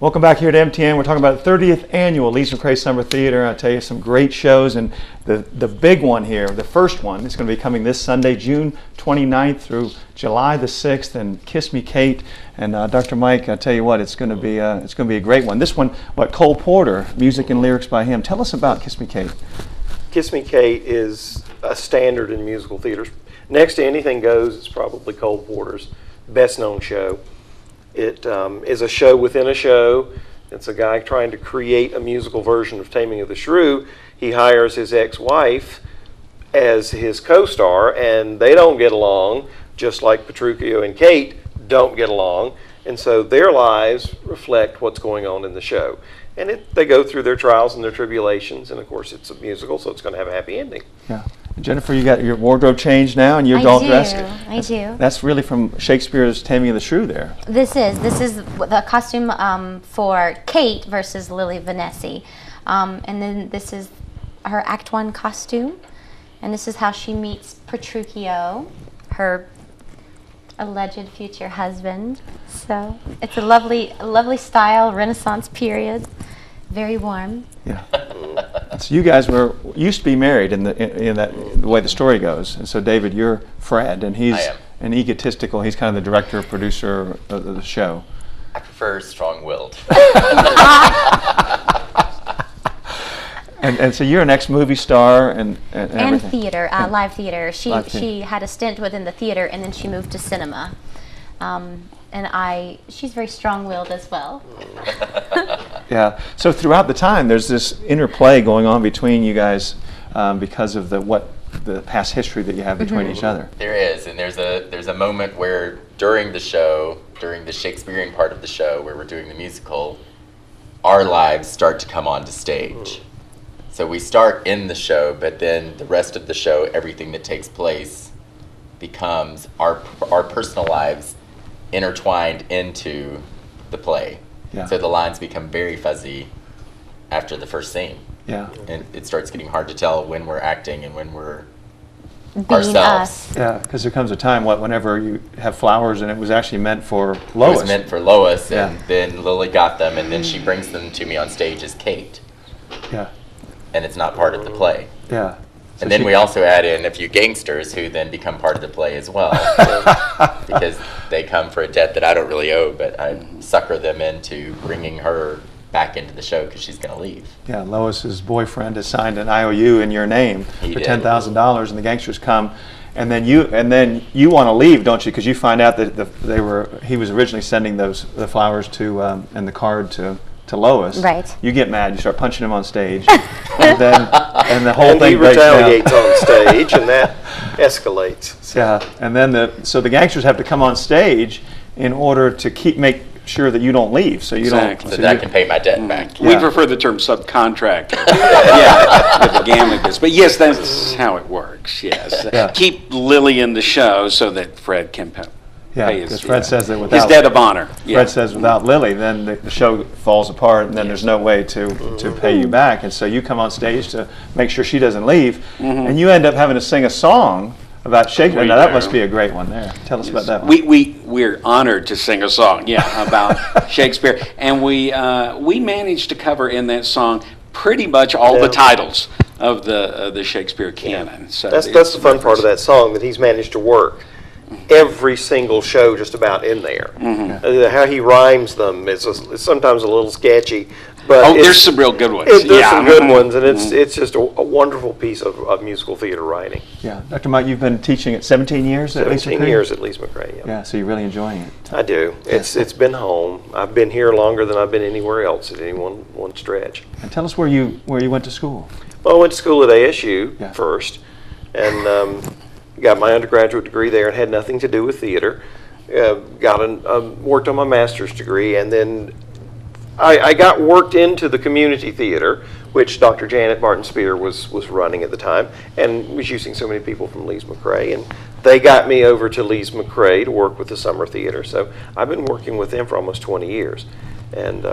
Welcome back here to MTN. We're talking about the 30th annual Lees McRae Summer Theater. I'll tell you some great shows, and the big one here, the first one, is going to be coming this Sunday, June 29th through July the 6th, and Kiss Me Kate. And Dr. Mike, I'll tell you what, it's going to be a great one. This one, Cole Porter, music and lyrics by him. Tell us about Kiss Me Kate. Kiss Me Kate is a standard in musical theaters. Next to Anything Goes, it's probably Cole Porter's best known show. It is a show within a show. It's a guy trying to create a musical version of Taming of the Shrew. He hires his ex-wife as his co-star, and they don't get along, just like Petruchio and Kate don't get along. And so their lives reflect what's going on in the show. And they go through their trials and their tribulations, and of course it's a musical, so it's going to have a happy ending. Yeah. Jennifer, you got your wardrobe changed now, and you're all dressed. I do. That's really from Shakespeare's Taming of the Shrew there. This is the costume for Kate versus Lily Vanessa. And then this is her Act 1 costume. And this is how she meets Petruchio, her alleged future husband. So it's a lovely style, Renaissance period. Very warm. Yeah. So you guys used to be married in the way the story goes. And so David, you're Fred, and he's an egotistical. He's kind of the director, producer of the show. I prefer strong-willed. And so you're an ex-movie star and theater, live theater. She had a stint within the theater, and then she moved to cinema. She's very strong-willed as well. Yeah. So throughout the time, there's this interplay going on between you guys because of the past history that you have between each other. There is, and there's a moment where during the show, during the Shakespearean part of the show, where we're doing the musical, our lives start to come onto stage. So we start in the show, but then the rest of the show, everything that takes place, becomes our personal lives intertwined into the play. Yeah. So the lines become very fuzzy after the first scene. Yeah. And it starts getting hard to tell when we're acting and when we're Being ourselves. us. Yeah, because there comes a time whenever you have flowers and it was actually meant for Lois. It was meant for Lois, Yeah. and then Lily got them, and then she brings them to me on stage as Kate. Yeah. And it's not part of the play. Yeah. So And then we also add in a few gangsters who then become part of the play as well. Because they come for a debt that I don't really owe, but I sucker them into bringing her back into the show because she's going to leave. Yeah, Lois's boyfriend has signed an IOU in your name He for did. $10,000, and the gangsters come, and then you want to leave, don't you? Because you find out that he was originally sending the flowers to and the card to Lois. Right. You get mad. You start punching him on stage, and the whole And thing he breaks retaliates down. on stage, and that escalates. Yeah, and then the gangsters have to come on stage in order to make sure that you don't leave, so you Exactly. don't. So that I can pay my debt back. We prefer the term subcontract. With the gamut this. But yes, that's how it works, yes. Yeah. Keep Lily in the show so that Fred can pay his, because Fred says that his without debt of honor. Fred says without Lily, then the show falls apart, and then there's no way to pay you back. And so you come on stage to make sure she doesn't leave, and you end up having to sing a song about Shakespeare. Now that must be a great one there. Tell us about that one. We're honored to sing a song, about Shakespeare, and we managed to cover in that song pretty much all the titles of the Shakespeare canon. So That's the fun part of that song, that he's managed to work every single show just about in there. How he rhymes them is sometimes a little sketchy, but there's some real good ones. There's some good ones, and it's just a wonderful piece of musical theater writing. Yeah, Dr. Mike, you've been teaching it 17 years at Lees 17 McRae? years at Lees McRae. Yeah. Yeah, so you're really enjoying it. I do. It's been home. I've been here longer than I've been anywhere else at any one stretch. And tell us where you went to school. Well, I went to school at ASU Yeah. first, and got my undergraduate degree there, and had nothing to do with theater. Worked on my master's degree, and then I got worked into the community theater, which Dr. Janet Martin Spear was running at the time, and was using so many people from Lees McRae, and they got me over to Lees McRae to work with the summer theater. So I've been working with them for almost 20 years, and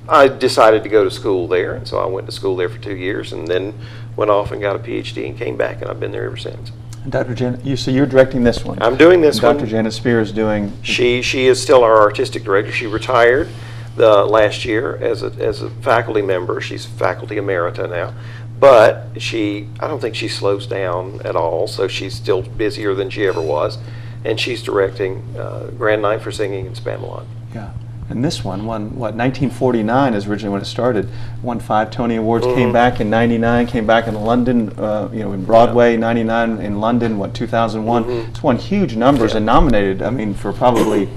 I decided to go to school there, and so I went to school there for 2 years, and then went off and got a PhD and came back, and I've been there ever since. Dr. Janet, so you're directing this one. I'm doing this one. Dr. Janet Spear is doing. She is still our artistic director. She retired, last year as a faculty member. She's faculty emerita now, but I don't think she slows down at all. So she's still busier than she ever was, and she's directing Grand Night for Singing in Spamalot. Yeah. And this one won, what, 1949 is originally when it started. Won 5 Tony Awards, came back in 99, came back in London, in Broadway, 99, in London, 2001. It's won huge numbers and nominated, for probably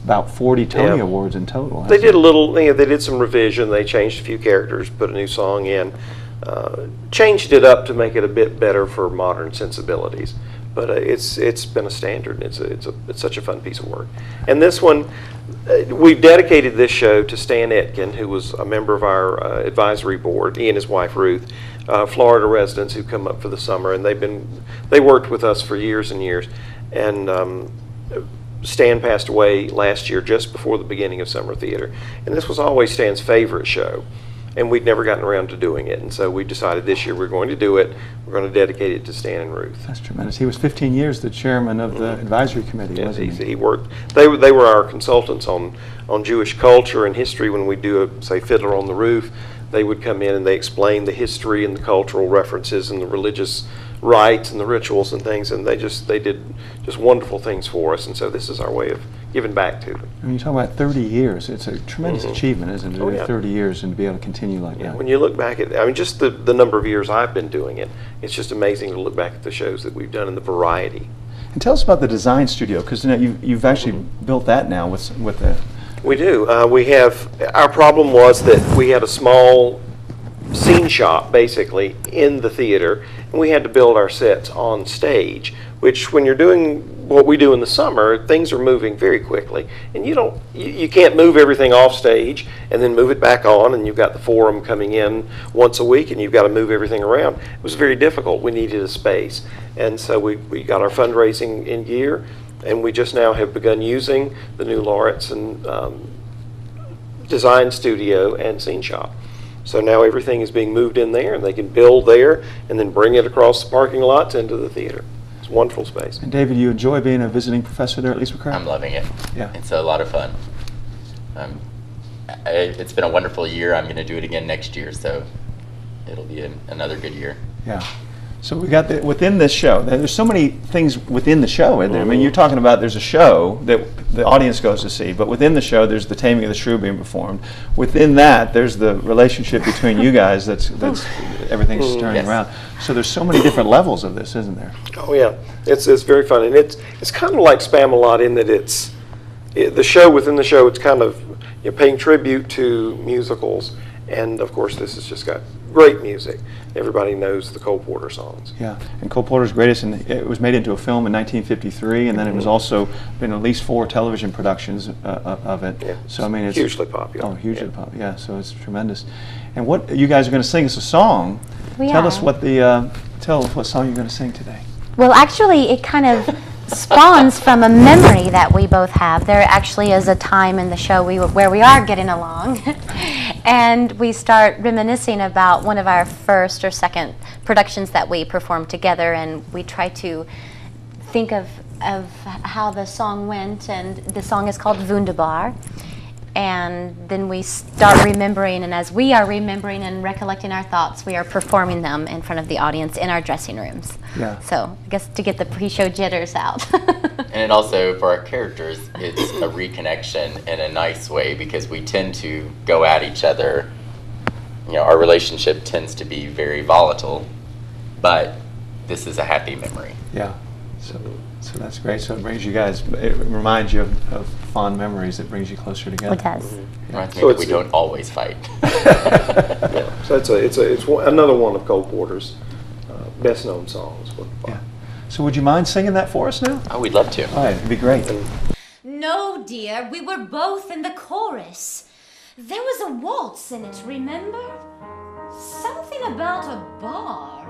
about 40 Tony Awards in total. They did a little, they did some revision. They changed a few characters, put a new song in, changed it up to make it a bit better for modern sensibilities. But it's been a standard. It's such a fun piece of work. And this one, we've dedicated this show to Stan Etkin, who was a member of our advisory board. He and his wife Ruth, Florida residents who come up for the summer, and they worked with us for years and years. And Stan passed away last year, just before the beginning of summer theater. And this was always Stan's favorite show. And we'd never gotten around to doing it. And so we decided this year we're going to do it. We're going to dedicate it to Stan and Ruth. That's tremendous. He was 15 years the chairman of the advisory committee, wasn't he? He worked. They were our consultants on Jewish culture and history. When we do say Fiddler on the Roof, they would come in and they explain the history and the cultural references and the religious rites and the rituals and things. And they did just wonderful things for us. And so this is our way of giving back to them. When you talk about 30 years, it's a tremendous achievement, isn't it? Oh, yeah. 30 years and to be able to continue like that. When you look back at, just the number of years I've been doing it, it's just amazing to look back at the shows that we've done and the variety. And tell us about the design studio, because you've actually built that now with the. We do. Our problem was that we had a small scene shop basically in the theater, and we had to build our sets on stage, which when you're doing what we do in the summer, things are moving very quickly, and you can't move everything off stage and then move it back on, and you've got the forum coming in once a week and you've got to move everything around. It was very difficult. We needed a space, and so we got our fundraising in gear, and we just now have begun using the new Lawrence and design studio and scene shop. So now everything is being moved in there, and they can build there and then bring it across the parking lots into the theater. It's a wonderful space. And David, you enjoy being a visiting professor there at Lisa McRae? I'm loving it. Yeah. It's a lot of fun. It's been a wonderful year. I'm going to do it again next year, so it'll be another good year. Yeah. So we got within this show, there's so many things within the show, isn't there? I mean, you're talking about there's a show that the audience goes to see, but within the show there's the Taming of the Shrew being performed. Within that, there's the relationship between you guys that's everything's turning around. So there's so many different levels of this, isn't there? Oh yeah, it's very fun, and it's kind of like Spamalot in that it's the show within the show. It's kind of paying tribute to musicals, and of course this has just got great music. Everybody knows the Cole Porter songs. Yeah, and Cole Porter's greatest, and it was made into a film in 1953, and then it was also been at least 4 television productions of it. Yeah. So I mean, it's hugely popular. Oh, hugely popular. Yeah, so it's tremendous. And what you guys are going to sing us a song. Tell us what song you're going to sing today. Well, actually, it kind of spawns from a memory that we both have. There actually is a time in the show where we are getting along, and we start reminiscing about one of our first or second productions that we performed together, and we try to think of how the song went, and the song is called Wunderbar. And then we start remembering, and as we are remembering and recollecting our thoughts, we are performing them in front of the audience in our dressing rooms. Yeah. So I guess to get the pre-show jitters out. And it also, for our characters, it's a reconnection in a nice way, because we tend to go at each other. Our relationship tends to be very volatile, but this is a happy memory. Yeah. So that's great. So it brings you guys, it reminds you of fond memories. It brings you closer together. It does. Reminds me that we don't always fight. Yeah. So it's another one of Cole Porter's best known songs. Yeah. So would you mind singing that for us now? Oh, we'd love to. All right, it'd be great. No, dear, we were both in the chorus. There was a waltz in it, remember? Something about a bar.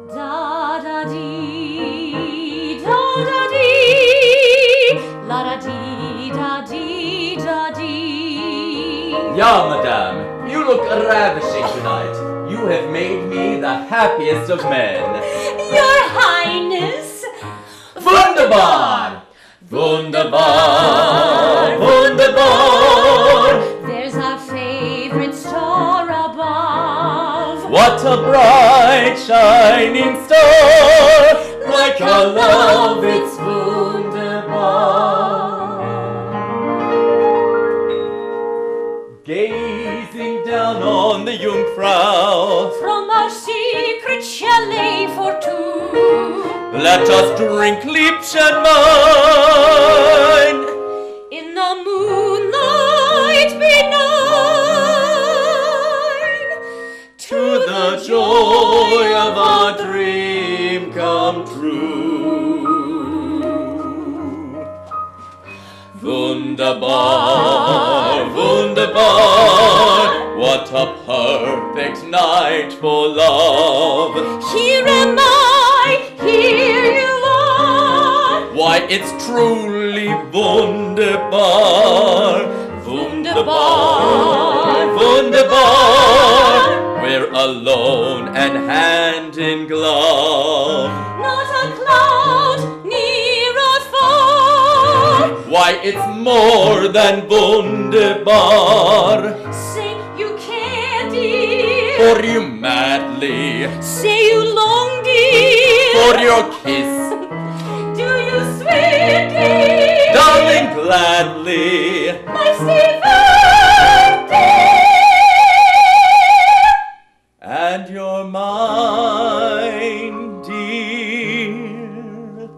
Da da dee, da da dee, la da dee, da dee, da dee. Ja, madame, you look ravishing tonight. You have made me the happiest of men. Your Highness! Wunderbar! Wunderbar! Wunderbar! What a bright shining star, like our love, it's wunderbar. Gazing down on the Jungfrau, From our secret chalet for two, let us drink Liebchen mine. in the moonlight benign, To the joy of our dream come true. Wunderbar, wunderbar, what a perfect night for love. here am I, here you are. Why, it's truly wunderbar, wunderbar, wunderbar. We're alone and hand in glove. Not a cloud near or far. Why, it's more than wunderbar. Say you care, dear. For you madly, Say you long, dear. for your kiss, Do you sweetly, darling, gladly. my Stephen, And you're mine, dear.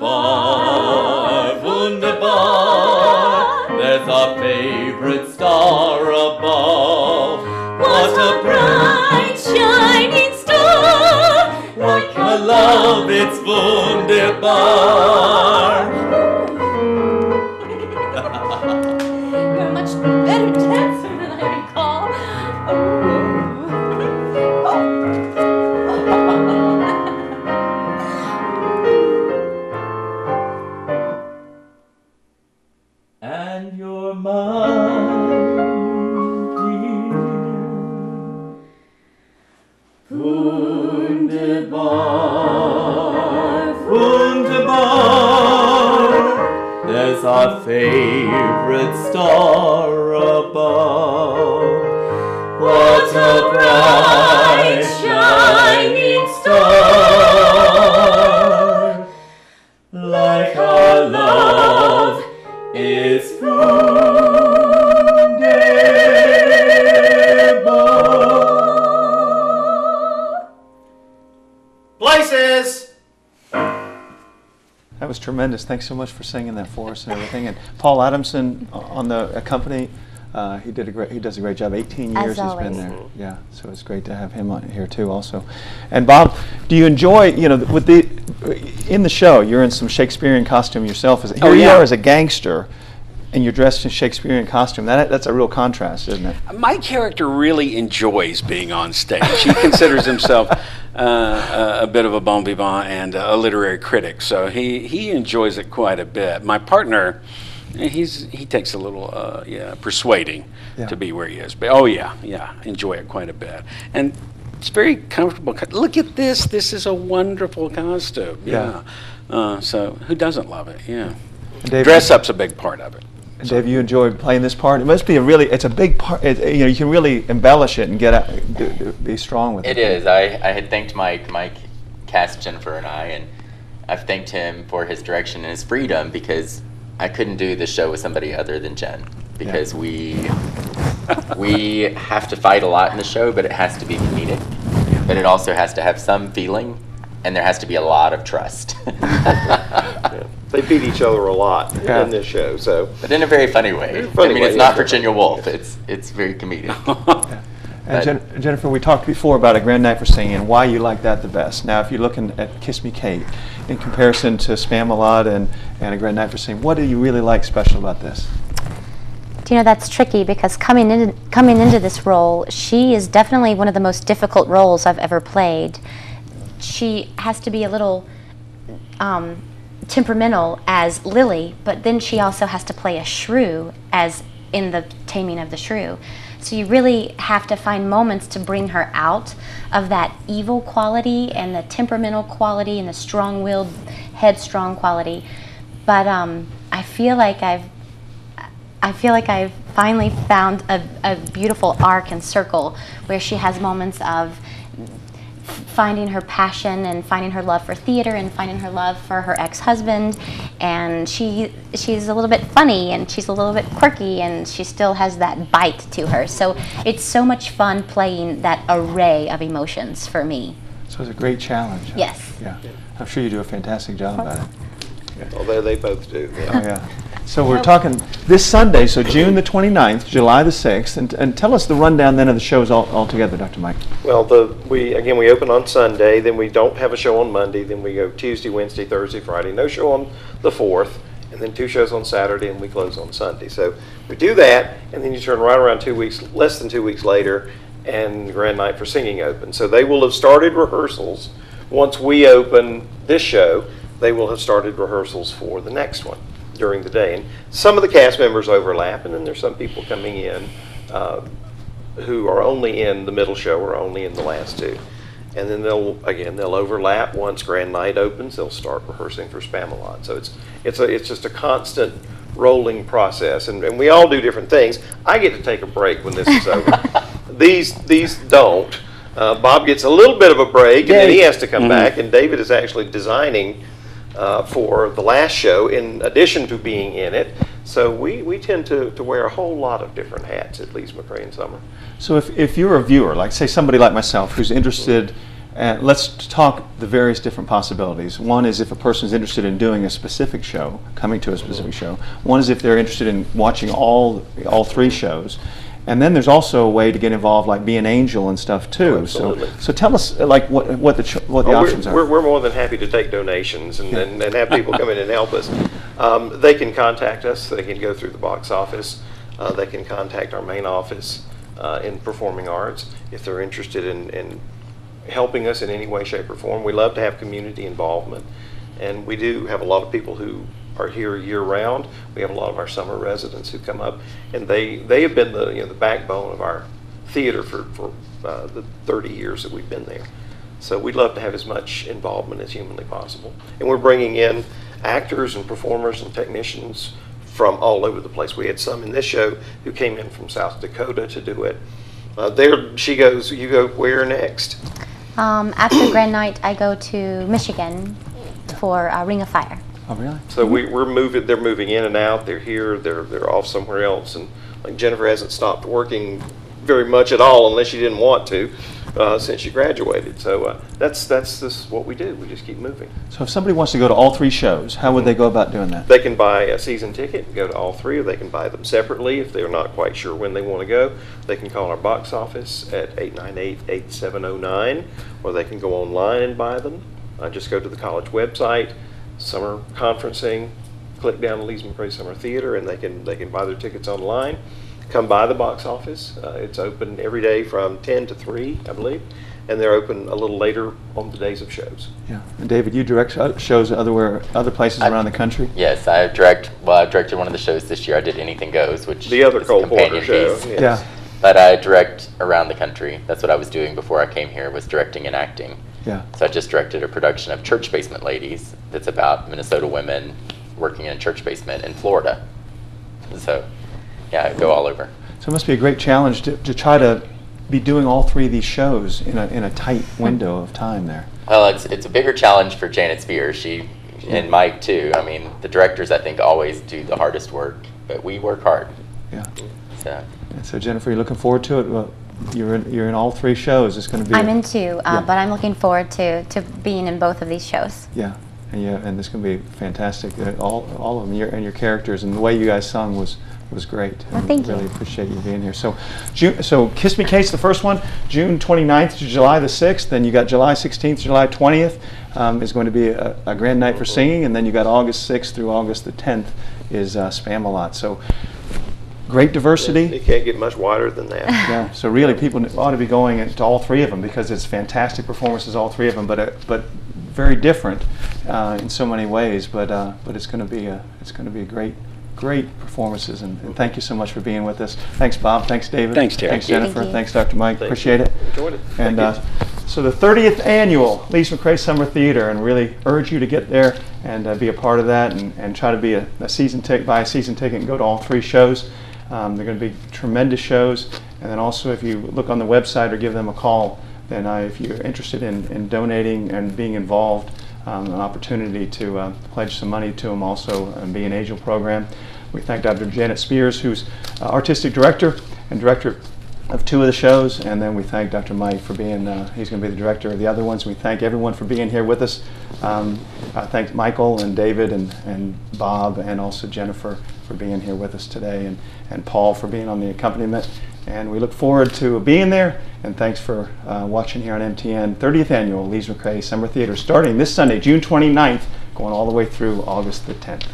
Wunderbar, wunderbar, there's our favorite star above. What a bright shining star, Like our love, it's wunderbar. You're a much better dancer than I recall. And you're mine, dear. Wunderbar, wunderbar, there's our favorite star above. What a bright shining star, like our love is wunderbar. Places! That was tremendous. Thanks so much for singing that for us and everything. And Paul Adamson on the company, he does a great job. 18 As years he's always. been there. Yeah, so it's great to have him on here too also. And Bob, do you enjoy, with in the show, you're in some Shakespearean costume yourself. Here you yeah. are as a gangster and you're dressed in Shakespearean costume. That's a real contrast, isn't it? My character really enjoys being on stage. He considers himself a bit of a bon vivant and a literary critic, so he enjoys it quite a bit. My partner, he takes a little persuading to be where he is. But enjoy it quite a bit. And it's very comfortable. Look at this. This is a wonderful costume. Yeah. So who doesn't love it? Yeah. Dave, Dress up's a big part of it. Dave, you enjoy playing this part? It must be it's a big part. You can really embellish it and get out, be strong with it. It is. I had thanked Mike. Mike cast Jennifer and I, and I've thanked him for his direction and his freedom because I couldn't do the show with somebody other than Jen because we have to fight a lot in the show, but it has to be comedic. But it also has to have some feeling, and there has to be a lot of trust. Yeah. They beat each other a lot in this show, so. But in a very funny way. It's not Virginia Woolf. It's very comedic. And Jennifer, we talked before about A Grand Night for Singing and why you like that the best. Now, if you're looking at Kiss Me Kate, in comparison to Spamalot and A Grand Night for Singing, what do you really like special about this? That's tricky because coming into this role, she is definitely one of the most difficult roles I've ever played. She has to be a little temperamental as Lily, but then she also has to play a shrew as in the Taming of the Shrew. So you really have to find moments to bring her out of that evil quality and the temperamental quality and the strong-willed, headstrong quality. But I feel like I've finally found a beautiful arc and circle where she has moments of finding her passion and finding her love for theater and finding her love for her ex-husband, and she's a little bit funny and she's a little bit quirky and she still has that bite to her. So it's so much fun playing that array of emotions for me. So it's a great challenge. Yes. Yeah. I'm sure you do a fantastic job at it. Although they both do. Yeah. Oh, yeah. So we're talking this Sunday, so June the 29th, July the 6th, and tell us the rundown then of the shows all together, Dr. Mike. Well, we open on Sunday, then we don't have a show on Monday, then we go Tuesday, Wednesday, Thursday, Friday, no show on the 4th, and then 2 shows on Saturday, and we close on Sunday. So we do that, and then you turn right around 2 weeks, less than 2 weeks later, and Grand Night for Singing opens. So they will have started rehearsals. Once we open this show, they will have started rehearsals for the next one during the day. And some of the cast members overlap, and then there's some people coming in who are only in the middle show or only in the last 2. And then they'll overlap. Once Grand Night opens, they'll start rehearsing for Spamalot. So it's just a constant rolling process, and we all do different things. I get to take a break when this is over. These don't. Bob gets a little bit of a break, and then he has to come back, and David is actually designing for the last show in addition to being in it. So we tend to wear a whole lot of different hats at Lee's McRae in summer. So if you're a viewer, like say somebody like myself who's interested, let's talk the various different possibilities. One is if a person is interested in doing a specific show, coming to a specific show. One is if they're interested in watching all 3 shows. And then there's also a way to get involved, like be an angel and stuff too. Absolutely. So tell us, like what the options are. We're more than happy to take donations and have people come in and help us. They can contact us. They can go through the box office. They can contact our main office in performing arts if they're interested in helping us in any way, shape, or form. We love to have community involvement, and we do have a lot of people who are here year-round. We have a lot of our summer residents who come up, and they have been the backbone of our theater for the 30 years that we've been there. So we'd love to have as much involvement as humanly possible. And we're bringing in actors and performers and technicians from all over the place. We had some in this show who came in from South Dakota to do it. There she goes. You go where next? After Grand Night, I go to Michigan for Ring of Fire. Oh, really? So we're moving. They're moving in and out. They're here. They're off somewhere else. And like Jennifer hasn't stopped working very much at all, unless she didn't want to, since she graduated. So that's just what we do. We just keep moving. So if somebody wants to go to all 3 shows, how would they go about doing that? They can buy a season ticket and go to all 3, or they can buy them separately if they're not quite sure when they want to go. They can call our box office at 898-8709, or they can go online and buy them. Just go to the college website, summer conferencing, click down to Lee's McRae Summer Theater, and they can buy their tickets online. Come by the box office. It's open every day from 10 to 3, I believe, and they're open a little later on the days of shows. Yeah. And David, you direct shows other places around the country? Yes, I've directed one of the shows this year. I did Anything Goes, which The other is a Cole Porter companion show. piece. Yes. Yeah. But I direct around the country. That's what I was doing before I came here, was directing and acting. Yeah. So I just directed a production of Church Basement Ladies that's about Minnesota women working in a church basement in Florida. So, yeah, I go all over. So it must be a great challenge to try to be doing all 3 of these shows in a tight window of time there. Well, it's a bigger challenge for Janet Spears. And Mike too. I mean, the directors I think always do the hardest work, but we work hard. Yeah. So. And so Jennifer, you're looking forward to it. Well, you're in all 3 shows. It's going to be. I'm in 2, but I'm looking forward to being in both of these shows. Yeah, and this is going to be fantastic. All of them, your characters and the way you guys sung was great. Well, thank you. Really appreciate you being here. So Kiss Me Kate's the first one, June 29th to July the 6th. Then you got July 16th to July 20th is going to be a grand night for singing, and then you got August 6th through August the 10th is Spamalot. So great diversity. It can't get much wider than that. Yeah. So really, people ought to be going to all 3 of them because it's fantastic performances, all 3 of them, but very different in so many ways. But it's going to be great performances, and thank you so much for being with us. Thanks, Bob. Thanks, David. Thanks, Terry. Thanks, Jennifer. Thank you. Thanks, Dr. Mike. Thank Appreciate you. it. Enjoyed it. And Thank you. so the 30th annual Lee's McRae Summer Theater, and really urge you to get there and be a part of that, and try to be buy a season ticket and go to all 3 shows. They're going to be tremendous shows. And then also, if you look on the website or give them a call, then if you're interested in donating and being involved, an opportunity to pledge some money to them also and be an Angel program. We thank Dr. Janet Spears, who's artistic director and director of 2 of the shows, and then we thank Dr. Mike for being, he's going to be the director of the other ones. We thank everyone for being here with us. I thank Michael and David and Bob and also Jennifer for being here with us today, and Paul for being on the accompaniment. And we look forward to being there, and thanks for watching here on MTN 30th Annual Lees McRae Summer Theater, starting this Sunday, June 29th, going all the way through August the 10th.